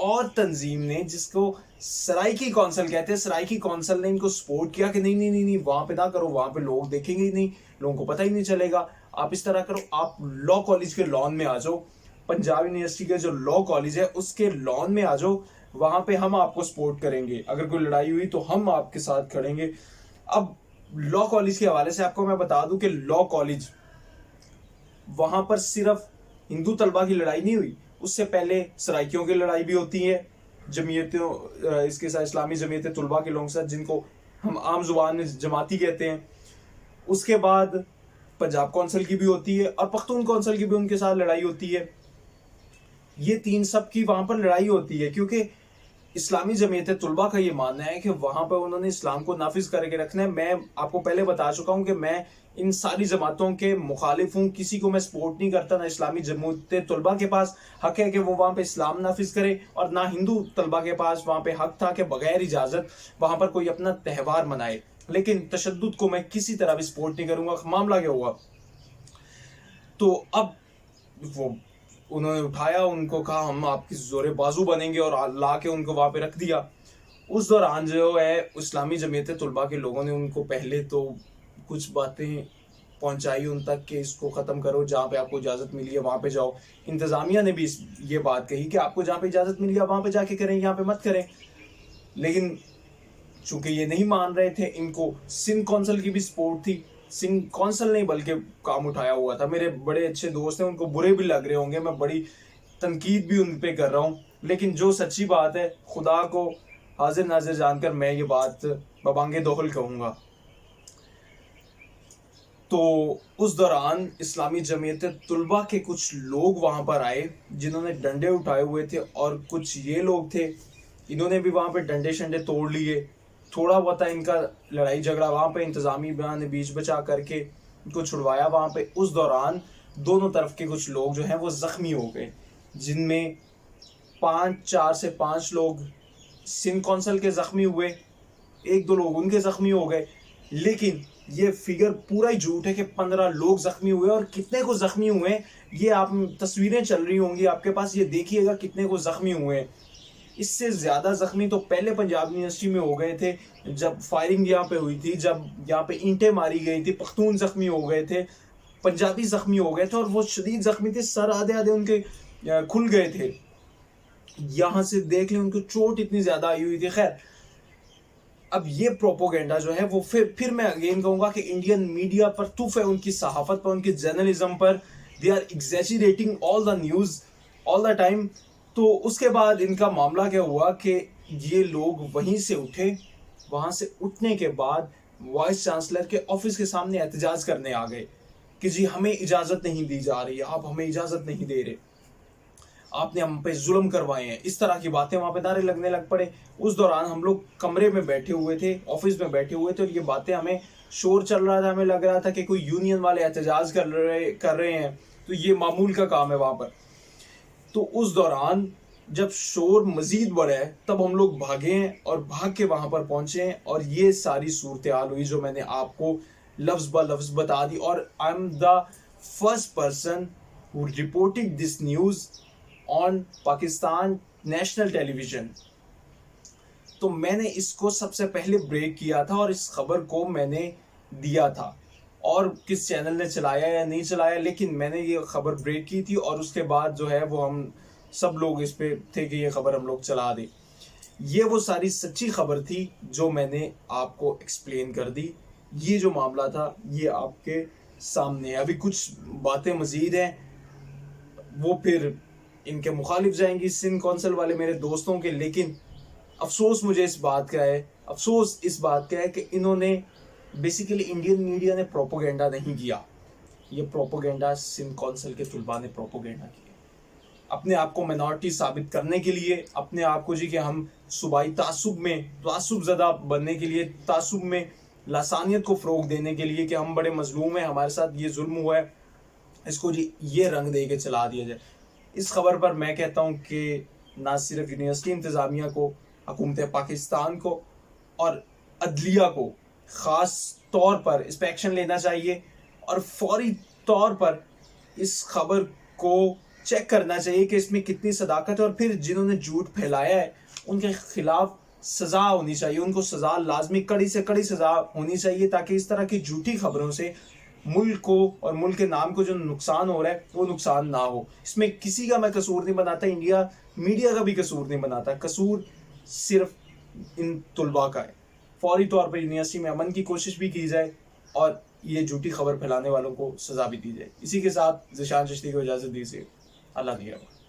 اور تنظیم نے, جس کو سرائکی کونسل کہتے ہیں, سرائکی کونسل نے ان کو سپورٹ کیا کہ نہیں وہاں پہ نہ کرو, وہاں پہ لوگ دیکھیں گے ہی نہیں, لوگوں کو پتہ ہی نہیں چلے گا, آپ اس طرح کرو, آپ لا کالج کے لان میں آ جاؤ, پنجاب یونیورسٹی کا جو لا کالج ہے اس کے لان میں آ جاؤ, وہاں پہ ہم آپ کو سپورٹ کریں گے, اگر کوئی لڑائی ہوئی تو ہم آپ کے ساتھ کھڑیں گے. اب لا کالج کے حوالے سے آپ کو میں بتا دوں کہ لا کالج, وہاں پر صرف ہندو طلبہ کی لڑائی نہیں ہوئی, اس سے پہلے سرائکیوں کی لڑائی بھی ہوتی ہے جمعیتوں, اس کے ساتھ اسلامی جمعیت طلبہ کے لوگوں کے ساتھ, جن کو ہم عام زبان میں جماعتی کہتے ہیں. اس کے بعد پنجاب کونسل کی بھی ہوتی ہے اور پختون کونسل کی بھی ان کے ساتھ لڑائی ہوتی ہے. یہ تین سب کی وہاں پر لڑائی ہوتی ہے, کیونکہ اسلامی جمعیت طلبہ کا یہ ماننا ہے کہ وہاں پر انہوں نے اسلام کو نافذ کر کے رکھنا ہے. میں آپ کو پہلے بتا چکا ہوں کہ میں ان ساری جماعتوں کے مخالف ہوں, کسی کو میں سپورٹ نہیں کرتا. نہ اسلامی جمعیت طلبہ کے پاس حق ہے کہ وہ وہاں پہ اسلام نافذ کرے, اور نہ ہندو طلبہ کے پاس وہاں پہ حق تھا کہ بغیر اجازت وہاں پر کوئی اپنا تہوار منائے. لیکن تشدد کو میں کسی طرح بھی سپورٹ نہیں کروں گا. معاملہ کیا ہوا, تو اب وہ انہوں نے اٹھایا, ان کو کہا ہم آپ کی زور بازو بنیں گے, اور لا کے ان کو وہاں پہ رکھ دیا. اس دوران جو ہے اسلامی جمعیت طلبہ کے لوگوں نے ان کو پہلے تو کچھ باتیں پہنچائی ان تک کہ اس کو ختم کرو, جہاں پہ آپ کو اجازت ملی ہے وہاں پہ جاؤ. انتظامیہ نے بھی یہ بات کہی کہ آپ کو جہاں پہ اجازت ملی ہے وہاں پہ جا کے کریں, یہاں پہ مت کریں. لیکن چونکہ یہ نہیں مان رہے تھے, ان کو سندھ کونسل کی بھی سپورٹ تھی. سندھ کونسل نہیں بلکہ کام اٹھایا ہوا تھا. میرے بڑے اچھے دوست ہیں, ان کو برے بھی لگ رہے ہوں گے, میں بڑی تنقید بھی ان پہ کر رہا ہوں, لیکن جو سچی بات ہے خدا کو حاضر ناظر جان کر میں یہ بات ببانگ دہل کہوں گا. تو اس دوران اسلامی جمعیت طلبہ کے کچھ لوگ وہاں پر آئے جنہوں نے ڈنڈے اٹھائے ہوئے تھے, اور کچھ یہ لوگ تھے انہوں نے بھی وہاں پہ ڈنڈے شنڈے توڑ لیے. تھوڑا بہت ان کا لڑائی جھگڑا وہاں پہ انتظامیہ نے بیچ بچا کر کے ان کو چھڑوایا وہاں پہ. اس دوران دونوں طرف کے کچھ لوگ جو ہیں وہ زخمی ہو گئے, جن میں 4 سے 5 لوگ سندھ کونسل کے زخمی ہوئے, 1-2 لوگ ان کے زخمی ہو گئے. لیکن یہ فگر پورا ہی جھوٹ ہے کہ 15 لوگ زخمی ہوئے, اور کتنے کو زخمی ہوئے یہ آپ تصویریں چل رہی ہوں گی آپ کے پاس, یہ دیکھیے گا کتنے کو زخمی ہوئے. اس سے زیادہ زخمی تو پہلے پنجاب یونیورسٹی میں ہو گئے تھے جب فائرنگ یہاں پہ ہوئی تھی, جب یہاں پہ اینٹیں ماری گئی تھی, پختون زخمی ہو گئے تھے, پنجابی زخمی ہو گئے تھے, اور وہ شدید زخمی تھے, سر آدھے ان کے کھل گئے تھے. یہاں سے دیکھ لیں ان کو چوٹ اتنی زیادہ آئی ہوئی تھی. خیر, اب یہ پروپوگینڈا جو ہے وہ پھر میں اگین کہوں گا کہ انڈین میڈیا پر تف ہے, ان کی صحافت پر, ان کی جرنلزم پر. They are exaggerating all the news all the time. تو اس کے بعد ان کا معاملہ کیا ہوا کہ یہ لوگ وہیں سے اٹھے, وہاں سے اٹھنے کے بعد وائس چانسلر کے آفس کے سامنے احتجاج کرنے آ گئے کہ جی ہمیں اجازت نہیں دی جا رہی ہے, آپ ہمیں اجازت نہیں دے رہے, آپ نے ہم پہ ظلم کروائے ہیں. اس طرح کی باتیں وہاں پہ نعرے لگنے لگ پڑے. اس دوران ہم لوگ کمرے میں بیٹھے ہوئے تھے, آفس میں بیٹھے ہوئے تھے, اور یہ باتیں ہمیں شور چل رہا تھا, ہمیں لگ رہا تھا کہ کوئی یونین والے احتجاج کر رہے ہیں, تو یہ معمول کا کام ہے وہاں پر. تو اس دوران جب شور مزید بڑھا ہے تب ہم لوگ بھاگے ہیں, اور بھاگ کے وہاں پر پہنچے ہیں, اور یہ ساری صورتحال ہوئی جو میں نے آپ کو لفظ با لفظ بتا دی. اور I am the first person who reported this news on Pakistan national television. تو میں نے اس کو سب سے پہلے بریک کیا تھا, اور اس خبر کو میں نے دیا تھا, اور کس چینل نے چلایا یا نہیں چلایا, لیکن میں نے یہ خبر بریک کی تھی. اور اس کے بعد جو ہے وہ ہم سب لوگ اس پہ تھے کہ یہ خبر ہم لوگ چلا دیں. یہ وہ ساری سچی خبر تھی جو میں نے آپ کو ایکسپلین کر دی. یہ جو معاملہ تھا یہ آپ کے سامنے. ابھی کچھ باتیں مزید ہیں, وہ پھر ان کے مخالف جائیں گی سندھ کونسل والے میرے دوستوں کے. لیکن افسوس مجھے اس بات کا ہے, افسوس اس بات کا ہے کہ انہوں نے بیسیکلی انڈین میڈیا نے پروپوگینڈا نہیں کیا. یہ پروپوگینڈا سندھ کونسل کے طلباء نے پروپوگینڈا کیا اپنے آپ کو مینورٹی ثابت کرنے کے لیے, اپنے آپ کو جی کہ ہم صوبائی تعصب زدہ بننے کے لیے, تعصب میں لسانیت کو فروغ دینے کے لیے کہ ہم بڑے مظلوم ہیں, ہمارے ساتھ یہ ظلم ہوا ہے, اس کو جی یہ رنگ دے کے چلا دیا جائے. اس خبر پر میں کہتا ہوں کہ نہ صرف یونیورسٹی انتظامیہ کو, حکومت پاکستان کو اور عدلیہ کو خاص طور پر اس پہ ایکشن لینا چاہیے, اور فوری طور پر اس خبر کو چیک کرنا چاہیے کہ اس میں کتنی صداقت ہے, اور پھر جنہوں نے جھوٹ پھیلایا ہے ان کے خلاف سزا ہونی چاہیے, ان کو سزا لازمی کڑی سے کڑی سزا ہونی چاہیے, تاکہ اس طرح کی جھوٹی خبروں سے ملک کو اور ملک کے نام کو جو نقصان ہو رہا ہے وہ نقصان نہ ہو. اس میں کسی کا میں قصور نہیں بناتا, انڈیا میڈیا کا بھی قصور نہیں بناتا, قصور صرف ان طلباء کا ہے. فوری طور پر یونیورسٹی میں امن کی کوشش بھی کی جائے اور یہ جھوٹی خبر پھیلانے والوں کو سزا بھی دی جائے. اسی کے ساتھ ذیشان چشتی کو اجازت دیجیے. اللہ نگہبان.